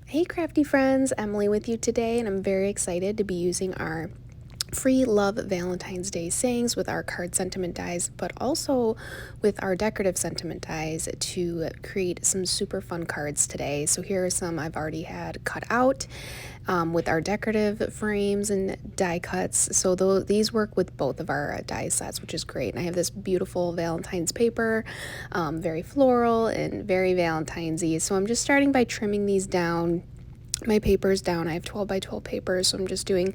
Hey crafty friends, Emily with you today, and I'm very excited to be using our free Love Valentine's Day sayings with our card sentiment dies, but also with our decorative sentiment dies to create some super fun cards today. So here are some I've already had cut out with our decorative frames and die cuts. So these work with both of our die sets, which is great. And I have this beautiful Valentine's paper, very floral and very Valentine's-y. So I'm just starting by trimming these down. My paper's down. I have 12 by 12 papers, so I'm just doing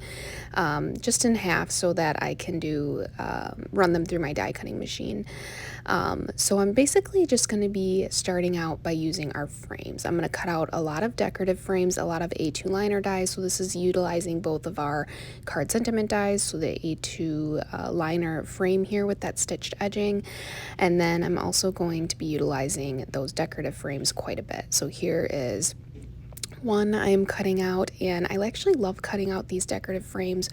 just in half so that I can run them through my die cutting machine. So I'm basically just going to be starting out by using our frames. I'm going to cut out a lot of decorative frames, a lot of A2 liner dies. So this is utilizing both of our card sentiment dies, so the A2 liner frame here with that stitched edging. And then I'm also going to be utilizing those decorative frames quite a bit. So here is one I'm cutting out, and I actually love cutting out these decorative frames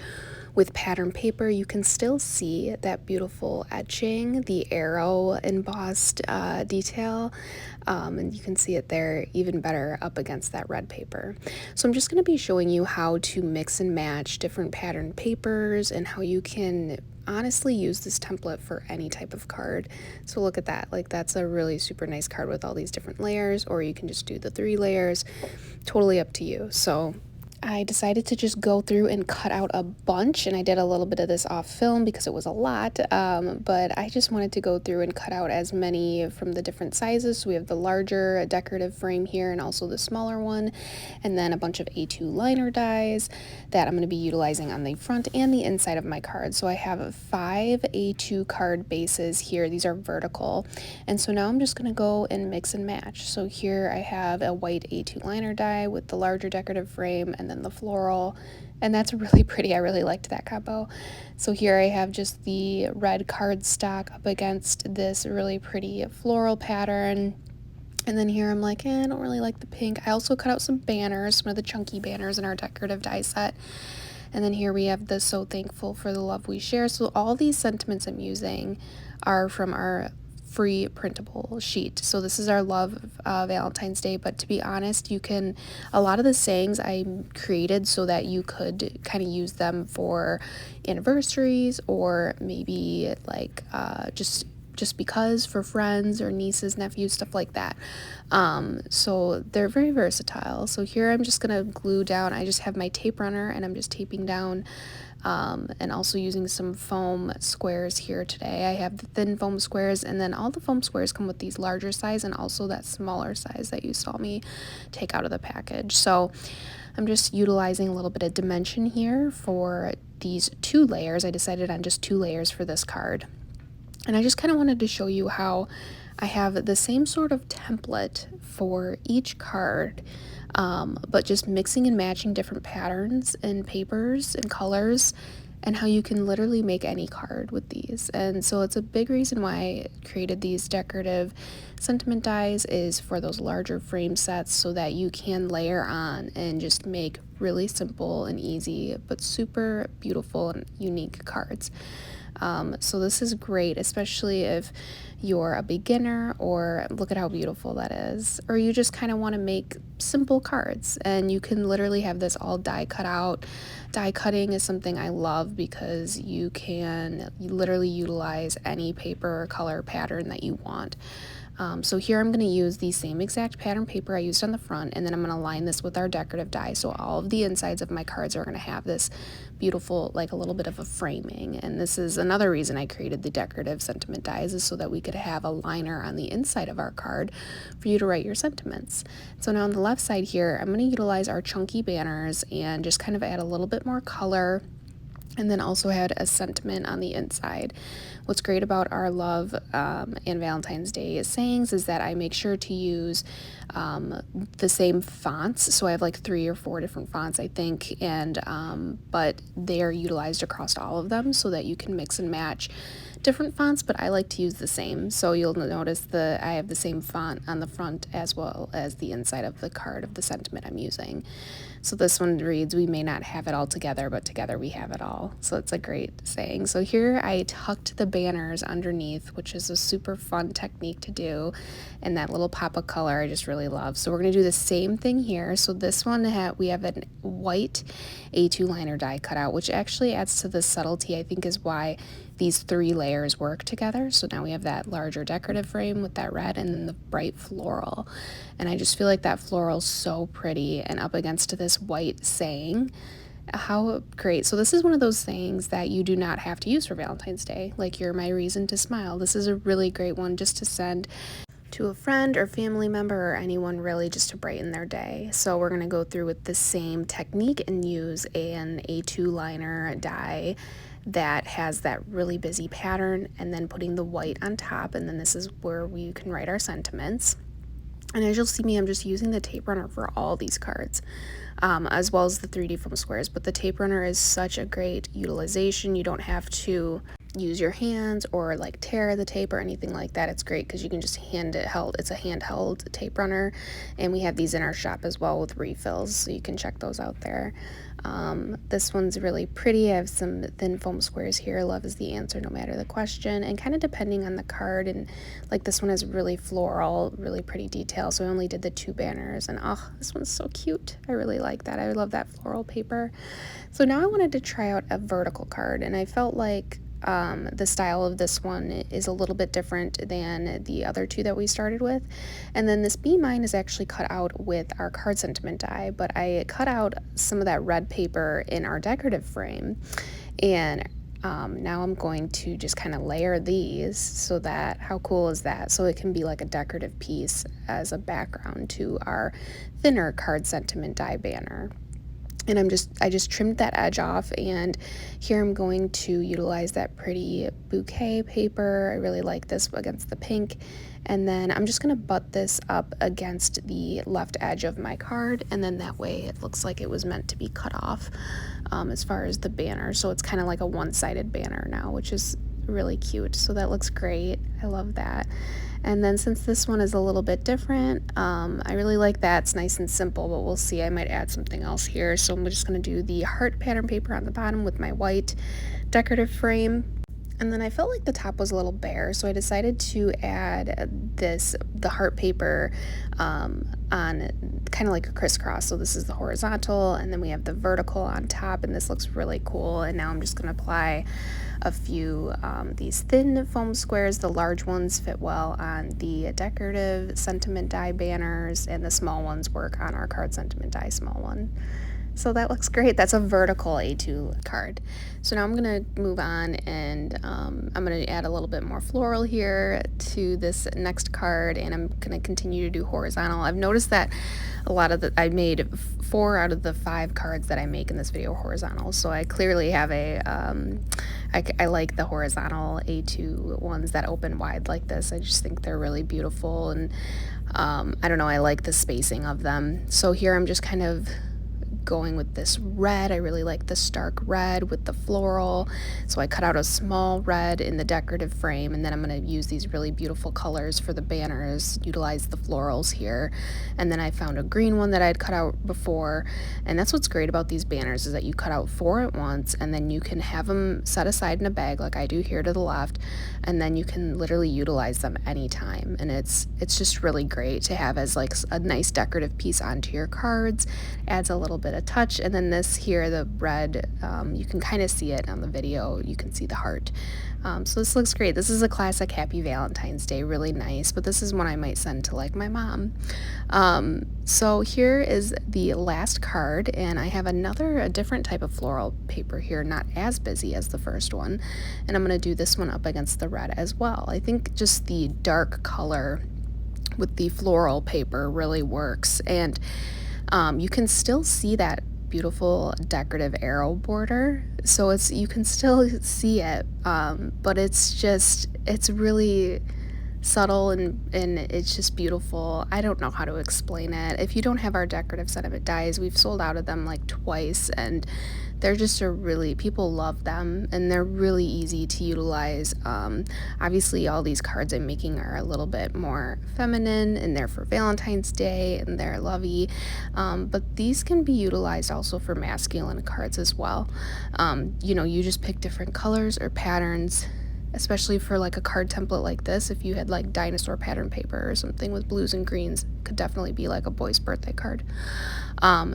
with pattern paper. You can still see that beautiful etching, the arrow embossed detail, and you can see it there even better up against that red paper. So I'm just going to be showing you how to mix and match different pattern papers and how you can honestly use this template for any type of card. So look at that, like that's a really super nice card with all these different layers, or you can just do the 3 layers, totally up to you. So I decided to just go through and cut out a bunch, and I did a little bit of this off film because it was a lot, but I just wanted to go through and cut out as many from the different sizes. So we have the larger decorative frame here and also the smaller one, and then a bunch of A2 liner dies that I'm going to be utilizing on the front and the inside of my card. So I have 5 A2 card bases here. These are vertical, and so now I'm just going to go and mix and match. So here I have a white A2 liner die with the larger decorative frame and then the floral, and that's really pretty. I really liked that combo. So here I have just the red cardstock up against this really pretty floral pattern. And then here I'm like, I don't really like the pink. I also cut out some banners, some of the chunky banners in our decorative die set. And then here we have the So Thankful for the Love We Share. So all these sentiments I'm using are from our free printable sheet. So this is our Love Valentine's Day, but to be honest, a lot of the sayings I created so that you could kind of use them for anniversaries, or maybe like just because for friends or nieces, nephews, stuff like that. So they're very versatile. So here I'm just gonna glue down. I just have my tape runner and I'm just taping down, and also using some foam squares here today. I have the thin foam squares, and then all the foam squares come with these larger size and also that smaller size that you saw me take out of the package. So I'm just utilizing a little bit of dimension here for these 2 layers. I decided on just 2 layers for this card. And I just kind of wanted to show you how I have the same sort of template for each card, but just mixing and matching different patterns and papers and colors, and how you can literally make any card with these. And so it's a big reason why I created these decorative sentiment dies, is for those larger frame sets so that you can layer on and just make really simple and easy but super beautiful and unique cards. So this is great, especially if you're a beginner, or look at how beautiful that is, or you just kind of want to make simple cards, and you can literally have this all die cut out. Die cutting is something I love because you literally utilize any paper or color pattern that you want. So here I'm going to use the same exact pattern paper I used on the front, and then I'm going to line this with our decorative die. So all of the insides of my cards are going to have this beautiful, like a little bit of a framing. And this is another reason I created the decorative sentiment dies, is so that we could have a liner on the inside of our card for you to write your sentiments. So now on the left side here, I'm going to utilize our chunky banners and just kind of add a little bit more color, and then also had a sentiment on the inside. What's great about our Love and Valentine's Day sayings is that I make sure to use the same fonts. So I have like 3 or 4 different fonts, I think, and but they are utilized across all of them so that you can mix and match different fonts, but I like to use the same. So you'll notice I have the same font on the front as well as the inside of the card of the sentiment I'm using. So this one reads, "We may not have it all together, but together we have it all." So it's a great saying. So here I tucked the banners underneath, which is a super fun technique to do. And that little pop of color I just really love. So we're going to do the same thing here. So this one, we have a white A2 liner die cut out, which actually adds to the subtlety, I think, is why these 3 layers work together. So now we have that larger decorative frame with that red and then the bright floral. And I just feel like that floral is so pretty, and up against this white saying, how great. So this is one of those things that you do not have to use for Valentine's Day. Like, "You're my reason to smile." This is a really great one just to send to a friend or family member or anyone, really, just to brighten their day. So we're going to go through with the same technique and use an A2 liner die that has that really busy pattern, and then putting the white on top, and then this is where we can write our sentiments. And as you'll see me, I'm just using the tape runner for all these cards, as well as the 3D foam squares. But the tape runner is such a great utilization. You don't have to use your hands or like tear the tape or anything like that. It's great because you can just hand it held. It's a handheld tape runner, and we have these in our shop as well with refills, so you can check those out there. This one's really pretty. I have some thin foam squares here. Love is the answer no matter the question, and kind of depending on the card. And like this one is really floral, really pretty detail, so I only did the 2 banners. And oh, this one's so cute. I really like that. I love that floral paper. So now I wanted to try out a vertical card, and I felt like the style of this one is a little bit different than the other 2 that we started with. And then this Be Mine is actually cut out with our card sentiment die, but I cut out some of that red paper in our decorative frame, and now I'm going to just kind of layer these so that, how cool is that? So it can be like a decorative piece as a background to our thinner card sentiment die banner. And I just trimmed that edge off, and here I'm going to utilize that pretty bouquet paper. I really like this against the pink. And then I'm just going to butt this up against the left edge of my card, and then that way it looks like it was meant to be cut off as far as the banner. So it's kind of like a one-sided banner now, which is really cute. So that looks great. I love that. And then since this one is a little bit different, I really like that. It's nice and simple, but we'll see. I might add something else here. So I'm just going to do the heart pattern paper on the bottom with my white decorative frame. And then I felt like the top was a little bare, so I decided to add the heart paper on kind of like a crisscross. So this is the horizontal, and then we have the vertical on top, and this looks really cool. And now I'm just going to apply a few these thin foam squares. The large ones fit well on the decorative sentiment die banners, and the small ones work on our card sentiment die small one. So that looks great. That's a vertical A2 card. So now I'm going to move on, and I'm going to add a little bit more floral here to this next card, and I'm going to continue to do horizontal. I've noticed that a lot of I made 4 out of the 5 cards that I make in this video horizontal. So I clearly have I like the horizontal A2 ones that open wide like this. I just think they're really beautiful, and I don't know, I like the spacing of them. So here I'm just kind of going with this red. I really like the stark red with the floral, so I cut out a small red in the decorative frame, and then I'm going to use these really beautiful colors for the banners, utilize the florals here. And then I found a green one that I had cut out before, and that's what's great about these banners, is that you cut out 4 at once, and then you can have them set aside in a bag like I do here to the left, and then you can literally utilize them anytime. And it's just really great to have as like a nice decorative piece onto your cards. Adds a little bit of touch. And then this here, the red, you can kind of see it on the video. You can see the heart. So this looks great. This is a classic Happy Valentine's Day, really nice, but this is one I might send to like my mom. So here is the last card, and I have a different type of floral paper here, not as busy as the first one, and I'm going to do this one up against the red as well. I think just the dark color with the floral paper really works, and you can still see that beautiful decorative arrow border, so you can still see it, but it's really subtle and it's just beautiful. I don't know how to explain it. If you don't have our decorative sentiment dies, we've sold out of them like twice, and they're just people love them, and they're really easy to utilize. Obviously all these cards I'm making are a little bit more feminine, and they're for Valentine's Day, and they're lovey, but these can be utilized also for masculine cards as well. You just pick different colors or patterns, especially for like a card template like this. If you had like dinosaur pattern paper or something with blues and greens, it could definitely be like a boy's birthday card.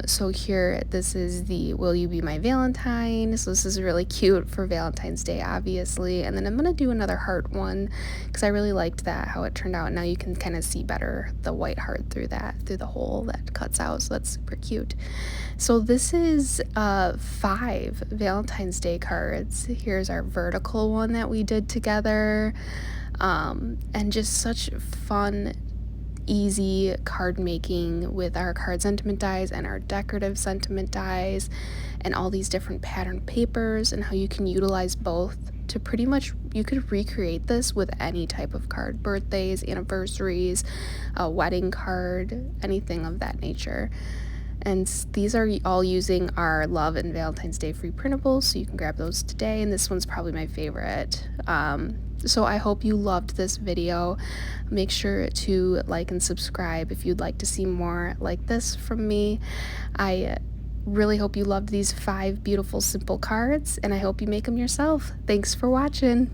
So here, this is the Will You Be My Valentine. So this is really cute for Valentine's Day, obviously. And then I'm going to do another heart one because I really liked that, how it turned out. Now you can kind of see better the white heart through the hole that cuts out. So that's super cute. So this is 5 Valentine's Day cards. Here's our vertical one that we did together. And just such fun, easy card making with our card sentiment dies and our decorative sentiment dies and all these different pattern papers, and how you can utilize both to pretty much, you could recreate this with any type of card, birthdays, anniversaries, a wedding card, anything of that nature. And these are all using our Love and Valentine's Day free printables, so you can grab those today, and this one's probably my favorite. So I hope you loved this video. Make sure to like and subscribe if you'd like to see more like this from me. I really hope you loved these 5 beautiful simple cards, and I hope you make them yourself. Thanks for watching.